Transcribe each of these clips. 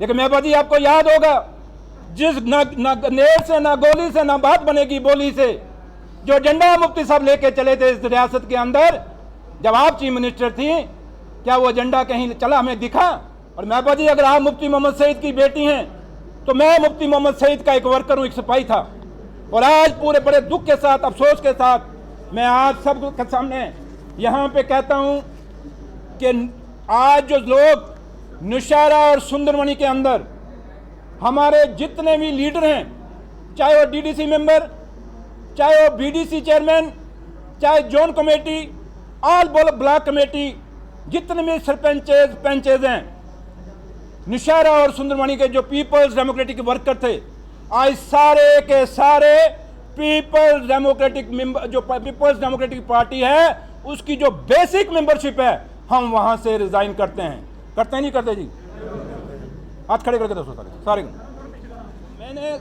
लेकिन महबूबा जी आपको याद होगा, जिस ना नेर से ना गोली से ना बात बनेगी बोली से, जो एजेंडा मुफ्ती साहब लेके चले थे इस रियासत के अंदर जब आप चीफ मिनिस्टर थी, क्या वो एजेंडा कहीं चला, हमें दिखा? और महबूबा जी अगर आप मुफ्ती मोहम्मद सईद की बेटी हैं तो मैं मुफ्ती मोहम्मद सईद का एक वर्कर हूँ, एक सिपाही था। और आज पूरे बड़े दुख के साथ, अफसोस के साथ मैं आज सब के सामने यहाँ पे कहता हूँ कि आज जो लोग नौशहरा और सुंदरमणि के अंदर हमारे जितने भी लीडर हैं, चाहे वो डीडीसी मेंबर, चाहे वो बीडीसी चेयरमैन, चाहे zone committee, all block committee, जितने भी सरपंचेज पंचेज हैं, नौशहरा और सुंदरमणि के जो पीपल्स डेमोक्रेटिक वर्कर थे, आज सारे के सारे पीपल्स डेमोक्रेटिक मेंबर, जो पीपल्स डेमोक्रेटिक पार्टी है उसकी जो बेसिक मेंबरशिप है, हम वहां से रिजाइन करते हैं। करते हैं नहीं करते जी? हाथ खड़े करके दो सारे। मैंने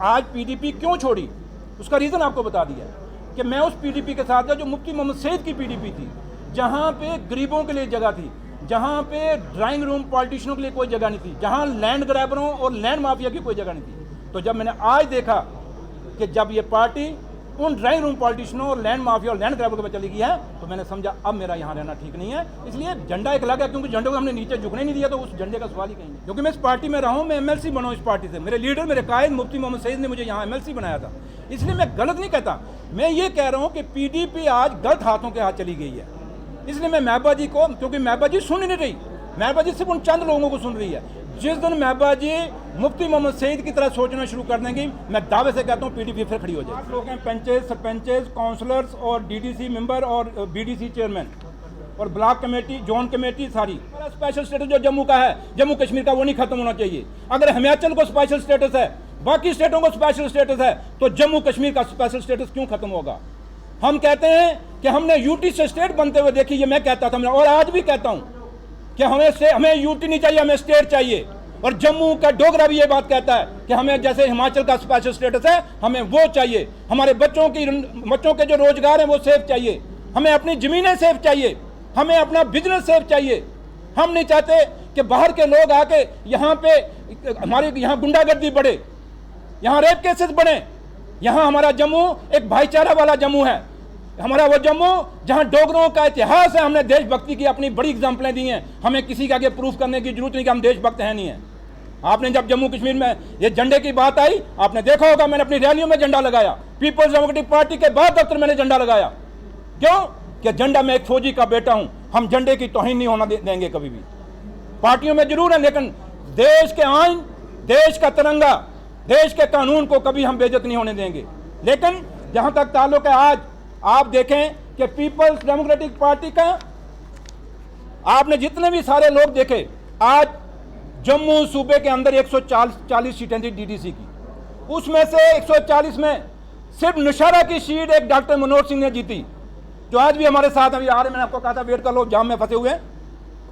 आज पीडीपी क्यों छोड़ी, उसका रीजन आपको बता दिया कि मैं उस पीडीपी के साथ था जो मुफ्ती मोहम्मद सईद की पीडीपी थी, जहां पे गरीबों के लिए जगह थी, जहां पे ड्राइंग रूम पॉलिटिशियनों के लिए कोई जगह नहीं थी, जहां लैंड ग्रैबरों और लैंड माफिया की कोई जगह नहीं थी। तो जब मैंने आज देखा कि जब ये पार्टी उन ड्राइंग रूम पॉलिटिशियनों और लैंड माफिया और लैंड ग्रैबर में चली गई है, तो मैंने समझा अब मेरा यहाँ रहना ठीक नहीं है। इसलिए झंडा एक लगा, क्योंकि झंडे को हमने नीचे झुकने नहीं दिया, तो उस झंडे का सवाल ही कहीं नहीं। क्योंकि मैं इस पार्टी में रहा हूँ, मैं एमएलसी बना हूँ इस पार्टी से, मेरे लीडर, मेरे कायद मुफ्ती मोहम्मद सईद ने मुझे यहाँ एमएलसी बनाया था। इसलिए मैं गलत नहीं कहता, मैं ये कह रहा हूँ कि पीडीपी आज गलत हाथों के हाथ चली गई है। इसलिए मैं महबूबा जी को, क्योंकि महबूबा जी सुन नहीं रही, महबूबा जी सिर्फ उन चंद लोगों को सुन रही है। जिस दिन महबूबा जी मुफ्ती मोहम्मद सईद की तरह सोचना शुरू कर देंगी, मैं दावे से कहता हूँ पीडीपी फिर खड़ी हो जाए। 8 लोग हैं, पंचेज, सरपंचेज, काउंसलर्स और डीडीसी मेंबर और बीडीसी चेयरमैन और ब्लॉक कमेटी, जोन कमेटी सारी। स्पेशल स्टेटस जो जम्मू का है, जम्मू कश्मीर का, वो नहीं खत्म होना चाहिए। अगर हिमाचल को स्पेशल स्टेटस है, बाकी स्टेटों को स्पेशल स्टेटस है, तो जम्मू कश्मीर का स्पेशल स्टेटस क्यों खत्म होगा? हम कहते हैं कि हमने यूटी से स्टेट बनते हुए देखी, ये मैं कहता था और आज भी कहता हूँ कि हमें यूटी नहीं चाहिए, हमें स्टेट चाहिए। और जम्मू का डोगरा भी ये बात कहता है कि हमें जैसे हिमाचल का स्पेशल स्टेटस है, हमें वो चाहिए। हमारे बच्चों के जो रोजगार हैं वो सेफ चाहिए, हमें अपनी जमीनें सेफ चाहिए, हमें अपना बिजनेस सेफ चाहिए। हम नहीं चाहते कि बाहर के लोग आके यहाँ पे हमारे यहाँ गुंडागर्दी बढ़े, यहाँ रेप केसेस बढ़े। यहाँ हमारा जम्मू एक भाईचारा वाला जम्मू है, हमारा वो जम्मू जहाँ डोगरों का इतिहास है, हमने देशभक्ति की अपनी बड़ी एग्जाम्पलें दी हैं। हमें किसी के आगे प्रूफ करने की जरूरत नहीं कि हम देशभक्त हैं नहीं है। आपने जब जम्मू कश्मीर में ये झंडे की बात आई, आपने देखा होगा मैंने अपनी रैलियों में झंडा लगाया, पीपल्स डेमोक्रेटिक पार्टी के बाद दफ्तर मैंने झंडा लगाया। क्यों? कि झंडा, मैं एक फौजी का बेटा हूं, हम झंडे की तौहीन नहीं होना देंगे कभी भी। पार्टियों में जरूर है, लेकिन देश के आइन, देश का तिरंगा, देश के कानून को कभी हम बेइज्जत नहीं होने देंगे। लेकिन जहां तक ताल्लुक है, आज आप देखें कि पीपल्स डेमोक्रेटिक पार्टी का आपने जितने भी सारे लोग देखे, आज जम्मू सूबे के अंदर 140 सीटें थी डीडीसी की, उसमें से 140 में सिर्फ नौशहरा की सीट एक डॉक्टर मनोज सिंह ने जीती, जो आज भी हमारे साथ अभी आ रहे। मैंने आपको कहा था वेट कर लो, जाम में फंसे हुए हैं।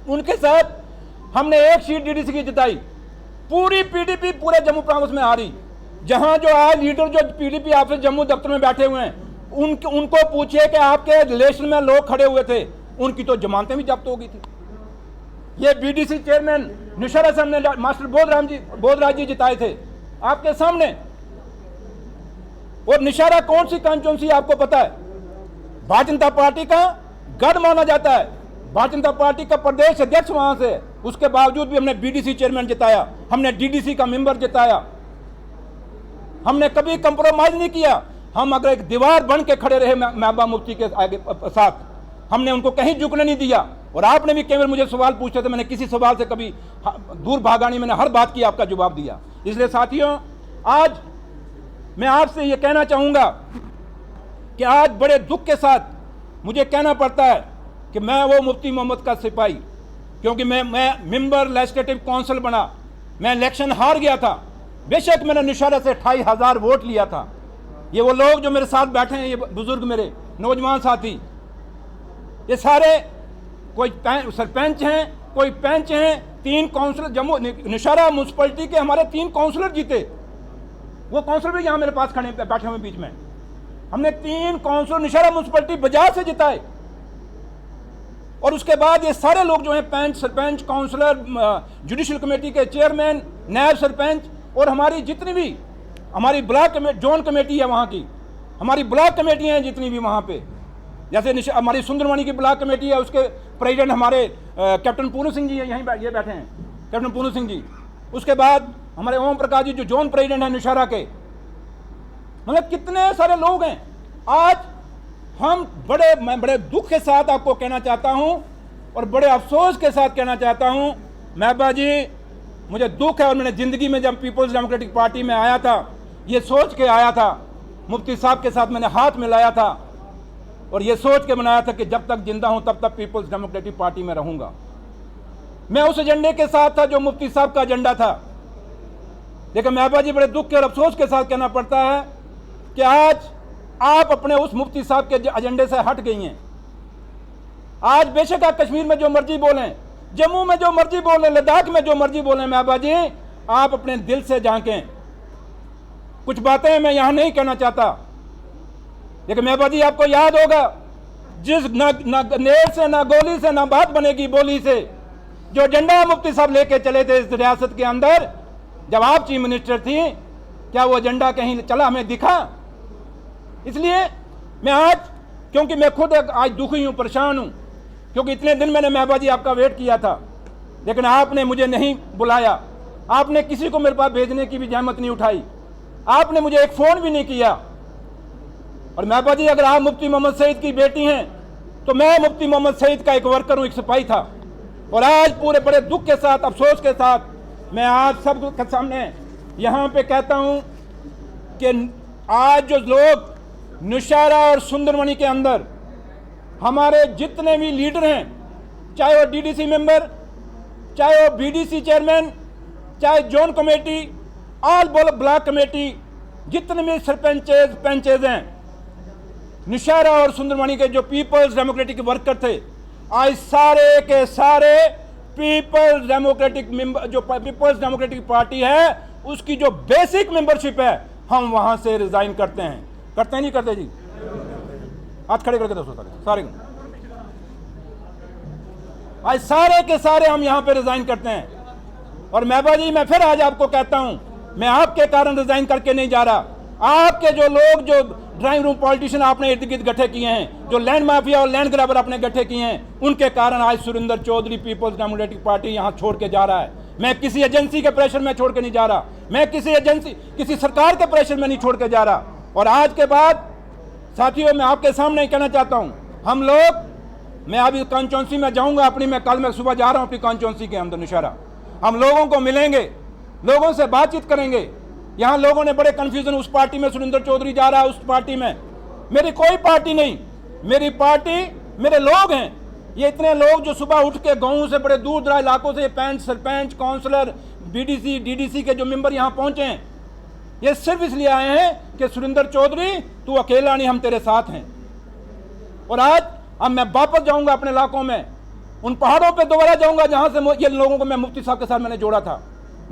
उनके साथ हमने एक सीट डीडीसी की जिताई। पूरी पीडीपी पूरे जम्मू प्रांत में आ रही। जहां जो आज लीडर जो पीडीपी ऑफिस जम्मू दफ्तर में बैठे हुए हैं, उनको पूछिए कि आपके रिलेशन में लोग खड़े हुए थे, उनकी तो जमानतें भी जब्त हो गई थी। ये बीडीसी चेयरमैन नौशहरा से हमने मास्टर बोधराज जी जिताए थे आपके सामने। और नौशहरा कौन सी कॉन्स्टिट्यूंसी आपको पता है? भारतीय जनता पार्टी का गढ़ माना जाता है, भारतीय जनता पार्टी का प्रदेश अध्यक्ष वहां से। उसके बावजूद भी हमने बीडीसी चेयरमैन जिताया, हमने डीडीसी का मेंबर जिताया, हमने कभी कंप्रोमाइज नहीं किया। हम अगर एक दीवार बन के खड़े रहे महबूबा मुफ्ती के आगे साथ, हमने उनको कहीं झुकने नहीं दिया। और आपने भी केवल मुझे सवाल पूछते थे, मैंने किसी सवाल से कभी दूर भागा नहीं, मैंने हर बात की आपका जवाब दिया। इसलिए साथियों, आज मैं आपसे ये कहना चाहूँगा कि आज बड़े दुख के साथ मुझे कहना पड़ता है कि मैं वो मुफ्ती मोहम्मद का सिपाही, क्योंकि मैं मेंबर लेजिस्लेटिव काउंसिल बना, मैं इलेक्शन हार गया था। बेशक मैंने नौशहरा से 28,000 वोट लिया था। ये वो लोग जो मेरे साथ बैठे हैं, ये बुजुर्ग मेरे नौजवान साथी, ये सारे कोई सरपंच हैं, कोई पंच हैं, 3 काउंसलर जम्मू नौशहरा म्यूनसिपलिटी के हमारे 3 काउंसलर जीते। वो काउंसलर भी यहाँ मेरे पास खड़े बैठे हुए बीच में। हमने 3 काउंसलर नौशहरा म्यूनसिपलिटी बाजार से जिताए। और उसके बाद ये सारे लोग जो हैं पंच, सरपंच, काउंसलर, जुडिशल कमेटी के चेयरमैन, नायब सरपंच और हमारी जितनी भी हमारी ब्लॉक कमेटी, जोन कमेटी है वहाँ की, हमारी ब्लॉक कमेटियाँ हैं जितनी भी वहाँ पे, जैसे हमारी सुंदरवानी की ब्लॉक कमेटी है, उसके प्रेसिडेंट हमारे कैप्टन पूनू सिंह जी हैं, यहीं ये बैठे हैं कैप्टन पूनू सिंह जी। उसके बाद हमारे ओम प्रकाश जी जो जोन प्रेसिडेंट हैं नौशहरा के। मतलब कितने सारे लोग हैं। आज हम मैं बड़े दुख के साथ आपको कहना चाहता हूं और बड़े अफसोस के साथ कहना चाहता हूं महबा जी, मुझे दुख है। और मैंने ज़िंदगी में जब पीपल्स डेमोक्रेटिक पार्टी में आया था, ये सोच के आया था, मुफ्ती साहब के साथ मैंने हाथ मिलाया था और ये सोच के बनाया था कि जब तक जिंदा हूं तब तक पीपल्स डेमोक्रेटिक पार्टी में रहूंगा। मैं उस एजेंडे के साथ था जो मुफ्ती साहब का एजेंडा था। लेकिन महबा जी, बड़े दुख के और अफसोस के साथ कहना पड़ता है कि आज आप अपने उस मुफ्ती साहब के एजेंडे से हट गई हैं। आज बेशक आप कश्मीर में जो मर्जी बोलें, जम्मू में जो मर्जी बोलें, लद्दाख में जो मर्जी बोलें, महबा जी आप अपने दिल से झांकें। कुछ बातें मैं यहां नहीं कहना चाहता, लेकिन महबा जी आपको याद होगा, जिस ना नेर से, ना गोली से, ना बात बनेगी बोली से, जो एजेंडा मुफ्ती साहब लेके चले थे इस रियासत के अंदर जब आप चीफ मिनिस्टर थी, क्या वो एजेंडा कहीं चला, हमें दिखा? इसलिए मैं आज, क्योंकि मैं खुद आज दुखी हूं, परेशान हूं, क्योंकि इतने दिन मैंने महबा जी आपका वेट किया था, लेकिन आपने मुझे नहीं बुलाया, आपने किसी को मेरे पास भेजने की भी जहमत नहीं उठाई, आपने मुझे एक फ़ोन भी नहीं किया। और महबा जी, अगर आप मुफ्ती मोहम्मद सईद की बेटी हैं तो मैं मुफ्ती मोहम्मद सईद का एक वर्कर हूं, एक सिपाही था। और आज पूरे बड़े दुख के साथ, अफसोस के साथ मैं आज सब के सामने यहाँ पे कहता हूँ कि आज जो लोग नौशहरा और सुंदरवनी के अंदर हमारे जितने भी लीडर हैं, चाहे वो डीडीसी मेंबर, चाहे वो बीडीसी चेयरमैन, चाहे zone committee, all block committee, जितने भी सरपंचेज पंचेज हैं, नौशहरा और सुंदरवनी के जो पीपल्स डेमोक्रेटिक वर्कर थे, आज सारे के सारे पीपल्स डेमोक्रेटिक मेंबर, जो पीपल्स डेमोक्रेटिक पार्टी है उसकी जो बेसिक मेंबरशिप है, हम वहां से रिजाइन करते हैं। करते हैं नहीं करते जी? हाथ खड़े करके दोस्तों सारे आज सारे के सारे हम यहां पे रिजाइन करते हैं। और महबा जी, मैं फिर आज आपको कहता हूं, मैं आपके कारण रिजाइन करके नहीं जा रहा। आपके जो लोग, जो ड्राइंग रूम पॉलिटिशियन आपने इर्द गिर्द गठे किए हैं, जो लैंड माफिया और लैंड ग्रैबर आपने गठे किए हैं, उनके कारण आज सुरेंद्र चौधरी पीपल्स डेमोक्रेटिक पार्टी यहां छोड़ के जा रहा है। मैं किसी एजेंसी के प्रेशर में छोड़ के नहीं जा रहा, मैं किसी सरकार के प्रेशर में नहीं छोड़ के जा रहा। और आज के बाद साथियों, मैं आपके सामने कहना चाहता हूं, हम लोग, मैं अभी कॉन्स्टिट्यूंसी में जाऊंगा अपनी, मैं कल मैं सुबह जा रहा हूं अपनी कॉन्स्टिट्यूंसी के अंदर नौशहरा। हम लोगों को मिलेंगे, लोगों से बातचीत करेंगे। यहाँ लोगों ने बड़े कंफ्यूजन, उस पार्टी में सुरेंद्र चौधरी जा रहा है, उस पार्टी में। मेरी कोई पार्टी नहीं, मेरी पार्टी मेरे लोग हैं। ये इतने लोग जो सुबह उठ के गाँव से, बड़े दूर दराज इलाकों से, पंच, सरपंच, काउंसलर, बीडीसी, डीडीसी के जो मेंबर यहाँ पहुंचे हैं, ये सिर्फ इसलिए आए हैं कि सुरेंद्र चौधरी तू अकेला नहीं, हम तेरे साथ हैं। और आज अब मैं वापस जाऊंगा अपने इलाकों में, उन पहाड़ों पे दोबारा जाऊंगा जहां से ये लोगों को मैं मुफ्ती साहब के साथ मैंने जोड़ा था।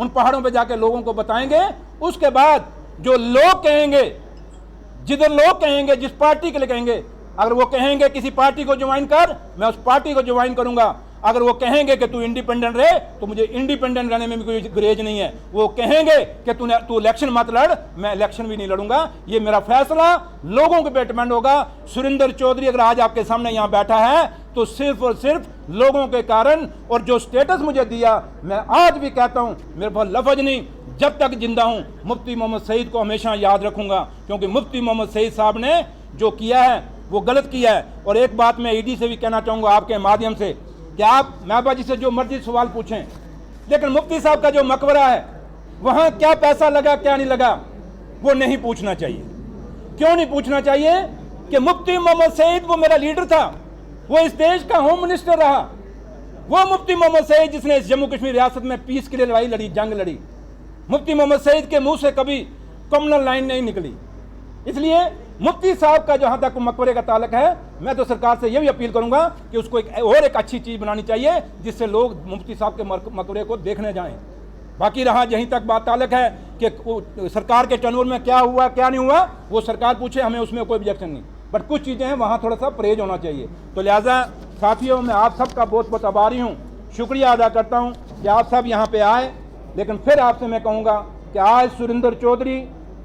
उन पहाड़ों पे जाके लोगों को बताएंगे। उसके बाद जो लोग कहेंगे, जिधर लोग कहेंगे, जिस पार्टी के लिए कहेंगे, अगर वो कहेंगे किसी पार्टी को ज्वाइन कर, मैं उस पार्टी को ज्वाइन करूंगा। अगर वो कहेंगे कि तू इंडिपेंडेंट रहे, तो मुझे इंडिपेंडेंट रहने में भी कोई गुरेज नहीं है। वो कहेंगे कि तू इलेक्शन मत लड़, मैं इलेक्शन भी नहीं लड़ूंगा। ये मेरा फैसला लोगों के पे डिपेंड होगा। सुरेंद्र चौधरी अगर आज आपके सामने यहाँ बैठा है तो सिर्फ और सिर्फ लोगों के कारण, और जो स्टेटस मुझे दिया, मैं आज भी कहता हूँ, मेरे पास लफ्ज नहीं, जब तक जिंदा हूँ मुफ्ती मोहम्मद सईद को हमेशा याद रखूंगा, क्योंकि मुफ्ती मोहम्मद सईद साहब ने जो किया है वो गलत किया है। और एक बात मैं ईडी से भी कहना चाहूँगा आपके माध्यम से, कि आप महबा जी से जो मर्जी सवाल पूछें, लेकिन मुफ्ती साहब का जो मकबरा है वहाँ क्या पैसा लगा क्या नहीं लगा वो नहीं पूछना चाहिए। क्यों नहीं पूछना चाहिए? कि मुफ्ती मोहम्मद सईद वो मेरा लीडर था, वो इस देश का होम मिनिस्टर रहा। वो मुफ्ती मोहम्मद सईद जिसने इस जम्मू कश्मीर रियासत में पीस के लिए लड़ाई लड़ी, जंग लड़ी। मुफ्ती मोहम्मद सईद के मुंह से कभी कम्युनल लाइन नहीं निकली। इसलिए मुफ्ती साहब का जहां तक मकबरे का ताल्लुक है, मैं तो सरकार से यह भी अपील करूंगा कि उसको एक अच्छी चीज बनानी चाहिए जिससे लोग मुफ्ती साहब के मकबरे को देखने जाएं। बाकी रहा यहीं तक बात ताल्लुक है कि सरकार के टर्नओवर में क्या हुआ क्या नहीं हुआ, वो सरकार पूछे, हमें उसमें कोई ऑब्जेक्शन नहीं, बट कुछ चीजें हैं वहां थोड़ा सा परहेज होना चाहिए। तो लिहाजा साथियों, मैं आप सबका बहुत बहुत आभारी हूँ, शुक्रिया अदा करता हूँ कि आप सब यहाँ पे आए। लेकिन फिर आपसे मैं कहूँगा कि आज सुरेंद्र चौधरी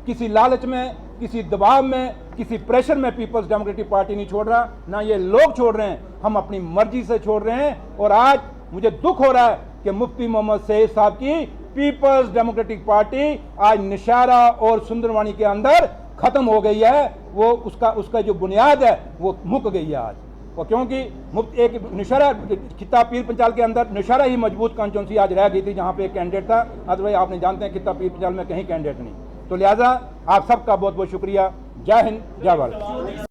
किसी लालच में, किसी दबाव में, किसी प्रेशर में पीपल्स डेमोक्रेटिक पार्टी नहीं छोड़ रहा, ना ये लोग छोड़ रहे हैं, हम अपनी मर्जी से छोड़ रहे हैं। और आज मुझे दुख हो रहा है कि मुफ्ती मोहम्मद सईद साहब की पीपल्स डेमोक्रेटिक पार्टी आज निशारा और सुंदरवानी के अंदर खत्म हो गई है। वो उसका जो बुनियाद है वो मुक गई है आज। और क्योंकि मुफ्त एक निशारा खित्ता पीर पंचाल के अंदर निशारा ही मजबूत कॉन्स्टिट्यूंसी आज रह गई थी जहाँ पे एक कैंडिडेट था। अदरवाइज आपने जानते हैं खित्ता पीर पंचाल में कहीं कैंडिडेट नहीं। तो लिहाजा आप सबका बहुत बहुत शुक्रिया। जय हिंद, जय भारत।